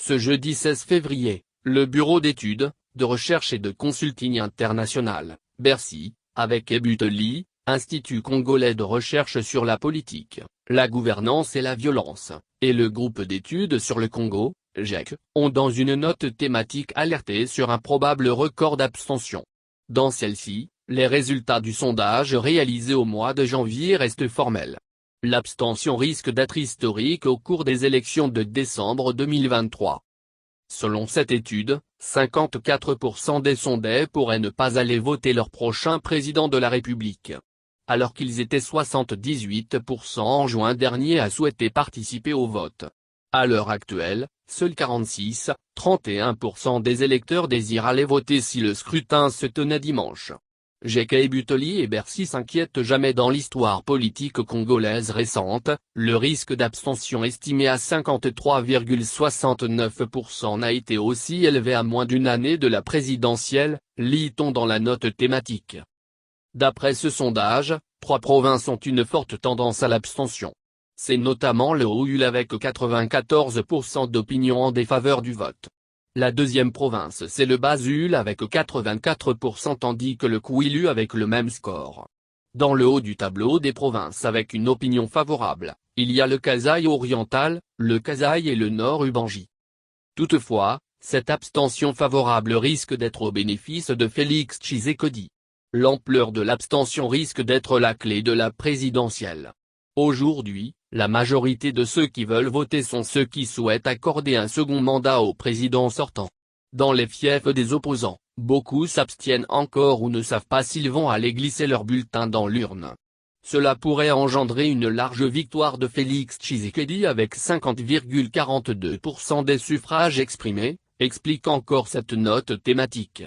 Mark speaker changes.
Speaker 1: Ce jeudi 16 février, le Bureau d'études, de recherche et de consulting international, Bercy, avec Ebuteli, Institut congolais de recherche sur la politique, la gouvernance et la violence, et le groupe d'études sur le Congo, GEC, ont dans une note thématique alerté sur un probable record d'abstention. Dans celle-ci, les résultats du sondage réalisé au mois de janvier restent formels. L'abstention risque d'être historique au cours des élections de décembre 2023. Selon cette étude, 54% des sondés pourraient ne pas aller voter leur prochain président de la République. Alors qu'ils étaient 78% en juin dernier à souhaiter participer au vote. À l'heure actuelle, seuls 46,31% des électeurs désirent aller voter si le scrutin se tenait dimanche. GEC Ebuteli et Bercy s'inquiètent jamais dans l'histoire politique congolaise récente, le risque d'abstention estimé à 53,69% n'a été aussi élevé à moins d'une année de la présidentielle, lit-on dans la note thématique. D'après ce sondage, 3 provinces ont une forte tendance à l'abstention. C'est notamment le Haut-Uele avec 94% d'opinion en défaveur du vote. La deuxième province c'est le Bas-Uele avec 84% tandis que le Kwilu avec le même score. Dans le haut du tableau des provinces avec une opinion favorable, il y a le Kasaï oriental, le Kasaï et le Nord Ubangi. Toutefois, cette abstention favorable risque d'être au bénéfice de Félix Tshisekedi. L'ampleur de l'abstention risque d'être la clé de la présidentielle. Aujourd'hui, la majorité de ceux qui veulent voter sont ceux qui souhaitent accorder un second mandat au président sortant. Dans les fiefs des opposants, beaucoup s'abstiennent encore ou ne savent pas s'ils vont aller glisser leur bulletin dans l'urne. Cela pourrait engendrer une large victoire de Félix Tshisekedi avec 50,42% des suffrages exprimés, explique encore cette note thématique.